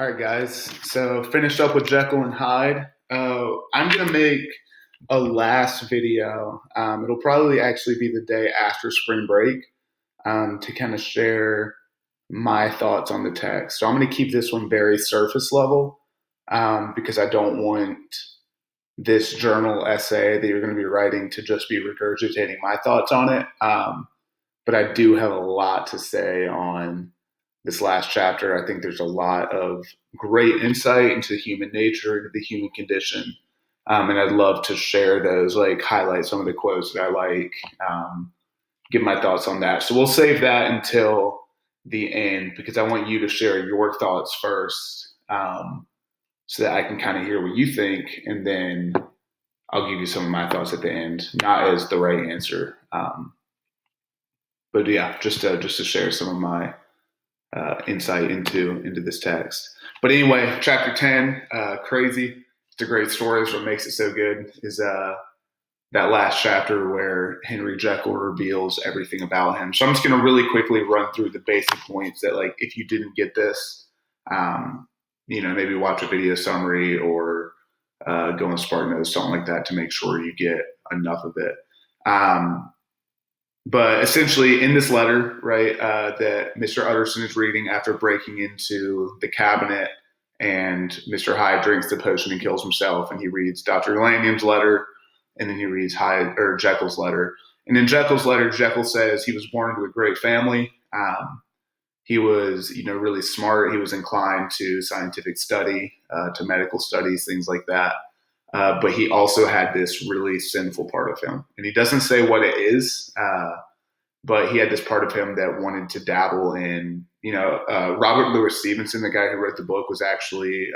All right, guys. So finished up with Jekyll and Hyde. I'm gonna make a last video. It'll probably actually be the day after spring break to kind of share my thoughts on the text. So I'm gonna keep this one very surface level because I don't want this journal essay that you're going to be writing to just be regurgitating my thoughts on it. But I do have a lot to say on this last chapter. I think there's a lot of great insight into human nature, into the human condition. And I'd love to share those, like highlight some of the quotes that I like, give my thoughts on that. So we'll save that until the end because I want you to share your thoughts first, so that I can kind of hear what you think, and then I'll give you some of my thoughts at the end, not as the right answer. But yeah, just to share some of my insight into this text. But anyway, chapter 10, crazy. It's a great story. It's what makes it so good is that last chapter where Henry Jekyll reveals everything about him. So I'm just going to really quickly run through the basic points that, like, if you didn't get this, maybe watch a video summary or go on SparkNotes, something like that, to make sure you get enough of it. But essentially, in this letter, right, that Mr. Utterson is reading after breaking into the cabinet, and Mr. Hyde drinks the potion and kills himself, and he reads Dr. Lanion's letter, and then he reads Jekyll's letter. And in Jekyll's letter, Jekyll says he was born into a great family. He was, really smart. He was inclined to scientific study, to medical studies, things like that. But he also had this really sinful part of him. And he doesn't say what it is, but he had this part of him that wanted to dabble in, Robert Louis Stevenson, the guy who wrote the book, was actually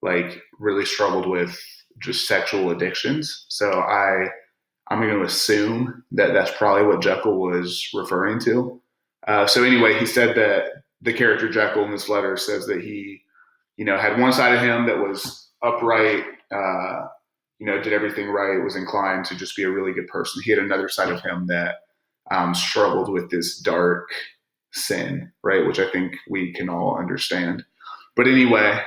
really struggled with just sexual addictions. So I'm going to assume that that's probably what Jekyll was referring to. So anyway, he said that the character Jekyll in this letter says that he, had one side of him that was upright, did everything right, was inclined to just be a really good person. He had another side of him that struggled with this dark sin, right, which I think we can all understand. But anyway,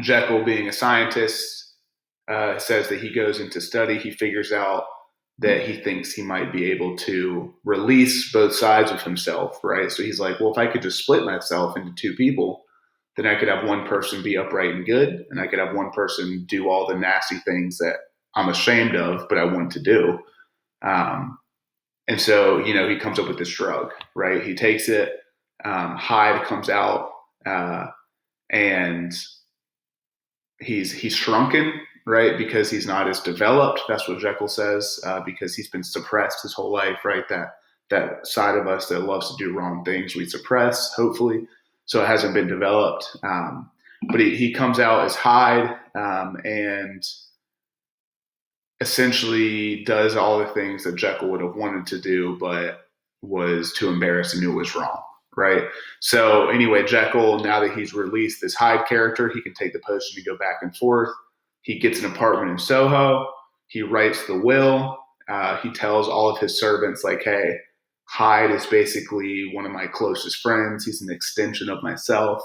Jekyll, being a scientist, says that he goes into study. He figures out that he thinks he might be able to release both sides of himself, right? So he's like, well, if I could just split myself into two people, then I could have one person be upright and good, and I could have one person do all the nasty things that I'm ashamed of, but I want to do. And so, he comes up with this drug, right? He takes it. Hyde comes out, and he's shrunken, right? Because he's not as developed. That's what Jekyll says, because he's been suppressed his whole life, right? That side of us that loves to do wrong things, we suppress, hopefully. So it hasn't been developed. But he comes out as Hyde, and essentially does all the things that Jekyll would have wanted to do, but was too embarrassed and knew it was wrong, right? So anyway, Jekyll, now that he's released this Hyde character, he can take the potion to go back and forth. He gets an apartment in Soho. He writes the will. He tells all of his servants, like, hey, Hyde is basically one of my closest friends. He's an extension of myself.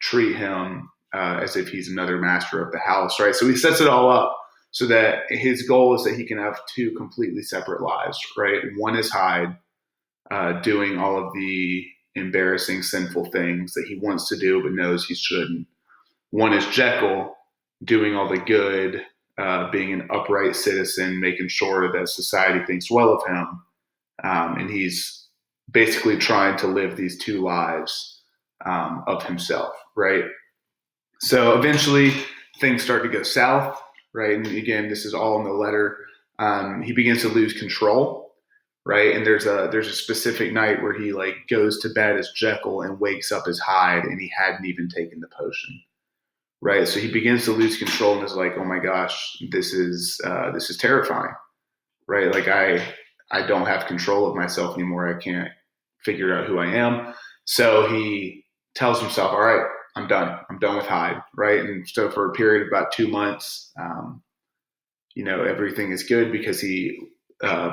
Treat him as if he's another master of the house, right? So he sets it all up so that his goal is that he can have two completely separate lives, right? One is Hyde, doing all of the embarrassing, sinful things that he wants to do but knows he shouldn't. One is Jekyll, doing all the good, being an upright citizen, making sure that society thinks well of him. And he's basically trying to live these two lives of himself, right? So eventually things start to go south, right? And again, this is all in the letter. He begins to lose control, right? And there's a specific night where he goes to bed as Jekyll and wakes up as Hyde, and he hadn't even taken the potion, right? So he begins to lose control and is like, oh my gosh, this is terrifying, right? Like I don't have control of myself anymore. I can't figure out who I am. So he tells himself, all right, I'm done. I'm done with Hyde, right? And so for a period of about 2 months, everything is good because he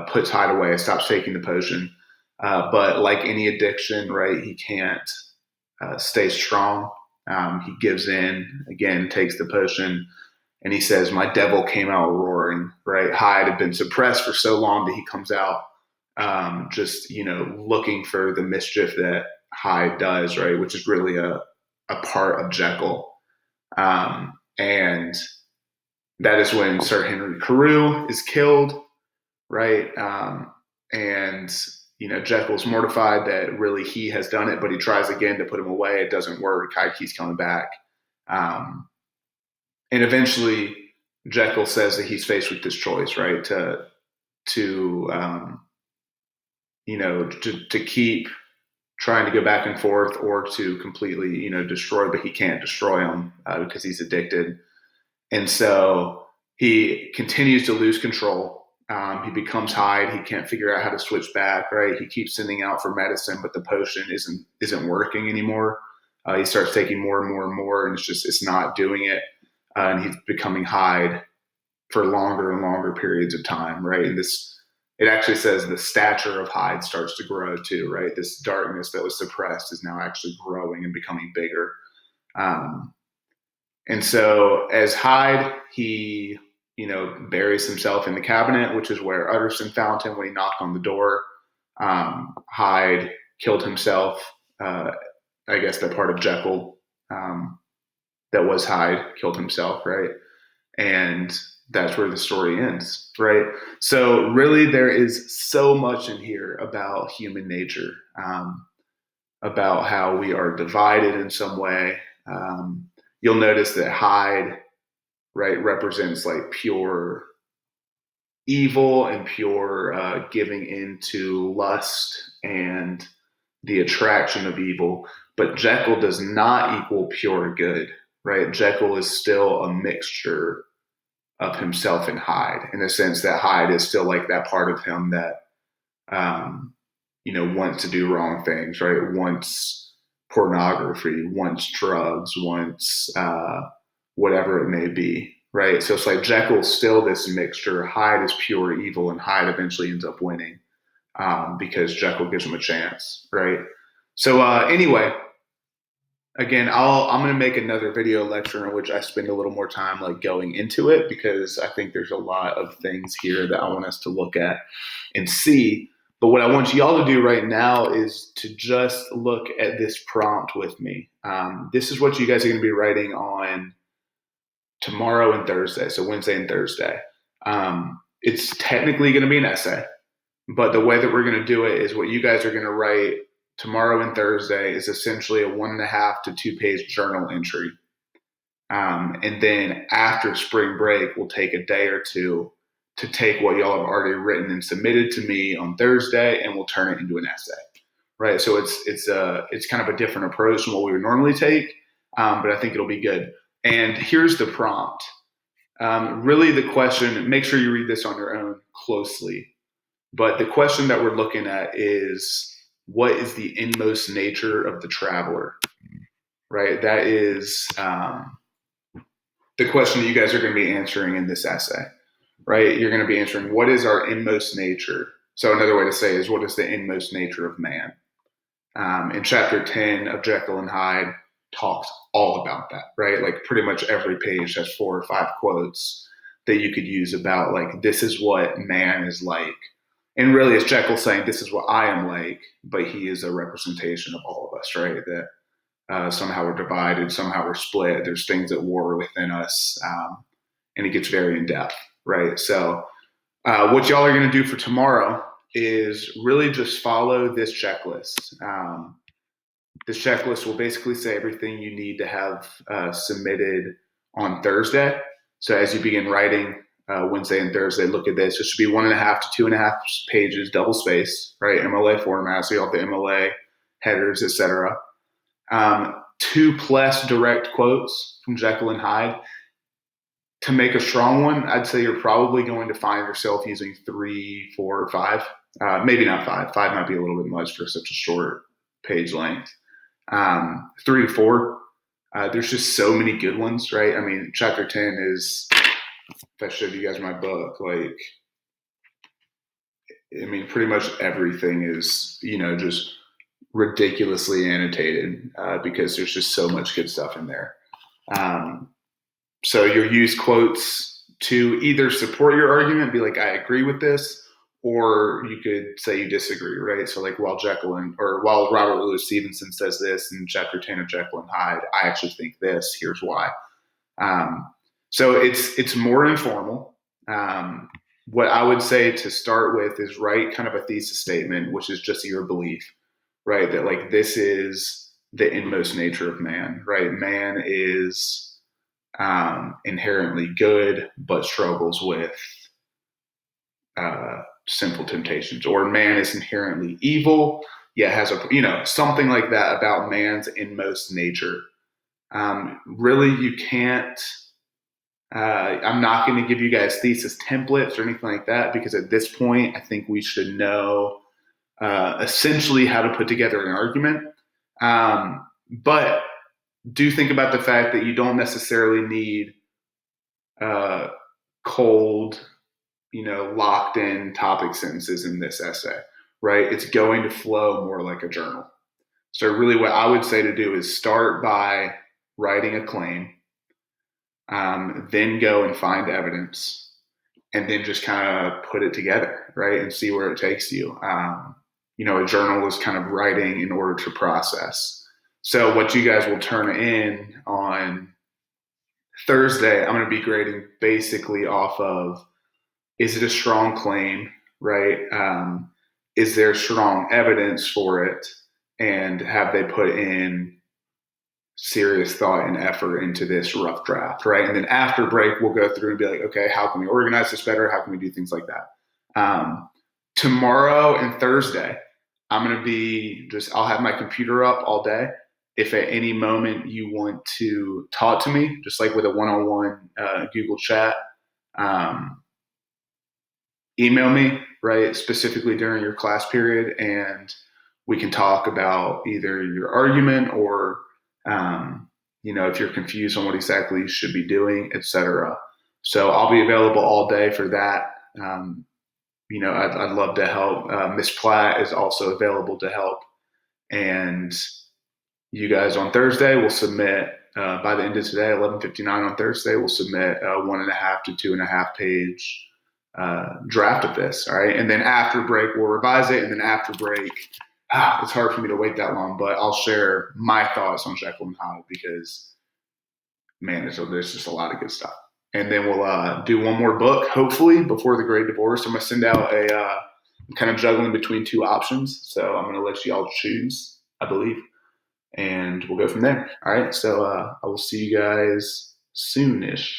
puts Hyde away, stops taking the potion. But like any addiction, right, he can't stay strong. He gives in again, takes the potion, and he says, "My devil came out roaring." Right, Hyde had been suppressed for so long that he comes out, just looking for the mischief that Hyde does, right, which is really a part of Jekyll, and that is when Sir Henry Carew is killed, right, and Jekyll's mortified that really he has done it, but he tries again to put him away. It doesn't work. Hyde keeps coming back. And eventually Jekyll says that he's faced with this choice, right? To keep trying to go back and forth, or to completely, destroy, but he can't destroy him because he's addicted. And so he continues to lose control. He becomes Hyde. He can't figure out how to switch back, right? He keeps sending out for medicine, but the potion isn't working anymore. He starts taking more and more and more, and it's not doing it. And he's becoming Hyde for longer and longer periods of time, right? And it actually says the stature of Hyde starts to grow too, right? This darkness that was suppressed is now actually growing and becoming bigger. And so as Hyde, he buries himself in the cabinet, which is where Utterson found him when he knocked on the door. Hyde killed himself. I guess that part of Jekyll that was Hyde killed himself, right? And that's where the story ends, right? So really there is so much in here about human nature, about how we are divided in some way. You'll notice that Hyde, right, represents like pure evil and pure giving into lust and the attraction of evil. But Jekyll does not equal pure good, right? Jekyll is still a mixture of himself and Hyde, in the sense that Hyde is still like that part of him that, wants to do wrong things, right? Wants pornography, wants drugs, wants whatever it may be, right? So it's like Jekyll's still this mixture. Hyde is pure evil, and Hyde eventually ends up winning because Jekyll gives him a chance, right? So anyway, again, I'm going to make another video lecture in which I spend a little more time like going into it, because I think there's a lot of things here that I want us to look at and see. But what I want y'all to do right now is to just look at this prompt with me. This is what you guys are going to be writing on tomorrow and Thursday, so Wednesday and Thursday. It's technically going to be an essay, but the way that we're going to do it is what you guys are going to write tomorrow and Thursday is essentially a 1.5 to 2 page journal entry. And then after spring break, we'll take a day or two to take what y'all have already written and submitted to me on Thursday, and we'll turn it into an essay, right? So it's kind of a different approach than what we would normally take, but I think it'll be good. And here's the prompt. Really the question, make sure you read this on your own closely, but the question that we're looking at is, what is the inmost nature of the traveler, right? That is the question that you guys are going to be answering in this essay, right? You're going to be answering, what is our inmost nature? So another way to say is, what is the inmost nature of man? In chapter 10 of Jekyll and Hyde talks all about that, right? Like pretty much every page has 4 or 5 quotes that you could use about like, this is what man is like. And really, it's Jekyll saying, this is what I am like, but he is a representation of all of us, right? That somehow we're divided, somehow we're split. There's things at war within us, and it gets very in depth, right? So what y'all are going to do for tomorrow is really just follow this checklist. This checklist will basically say everything you need to have submitted on Thursday. So as you begin writing Wednesday and Thursday, look at this. It should be 1.5 to 2.5 pages, double spaced, right? MLA format. So you have the MLA headers, etc. 2+ direct quotes from Jekyll and Hyde. To make a strong one, I'd say you're probably going to find yourself using 3, 4, or 5. Maybe not 5. 5 might be a little bit much for such a short page length. 3 to 4. There's just so many good ones, right? I mean, chapter 10 is, if I showed you guys my book, like, I mean, pretty much everything is, just ridiculously annotated because there's just so much good stuff in there. So you'll use quotes to either support your argument, be like, I agree with this, or you could say you disagree, right? So like while Robert Louis Stevenson says this in chapter 10 of Jekyll and Hyde, I actually think this, here's why. So it's more informal. What I would say to start with is write kind of a thesis statement, which is just your belief, right? That like this is the inmost nature of man, right? Man is inherently good, but struggles with sinful temptations, or man is inherently evil, yet has something like that about man's inmost nature. Really, you can't. I'm not going to give you guys thesis templates or anything like that, because at this point, I think we should know essentially how to put together an argument. But do think about the fact that you don't necessarily need cold, locked in topic sentences in this essay, right? It's going to flow more like a journal. So really what I would say to do is start by writing a claim, then go and find evidence, and then just kind of put it together, right? And see where it takes you. A journal is kind of writing in order to process. So what you guys will turn in on Thursday, I'm going to be grading basically off of, is it a strong claim, right? Is there strong evidence for it? And have they put in serious thought and effort into this rough draft, right? And then after break, we'll go through and be like, okay, how can we organize this better? How can we do things like that? Tomorrow and Thursday, I'm going to be I'll have my computer up all day. If at any moment you want to talk to me, just like with a one-on-one Google chat, email me, right, specifically during your class period, and we can talk about either your argument or, if you're confused on what exactly you should be doing, etc. So I'll be available all day for that. I'd love to help. Miss Platt is also available to help. And you guys on Thursday will submit, by the end of today, 11:59 on Thursday, we'll submit a 1.5 to 2.5 page draft of this. All right. And then after break, we'll revise it. And then after break, it's hard for me to wait that long, but I'll share my thoughts on Jekyll and Hyde because, man, there's just a lot of good stuff. And then we'll do one more book, hopefully, before the Great Divorce. I'm going to send out I'm kind of juggling between two options. So I'm going to let you all choose, I believe. And we'll go from there. All right. So I will see you guys soonish.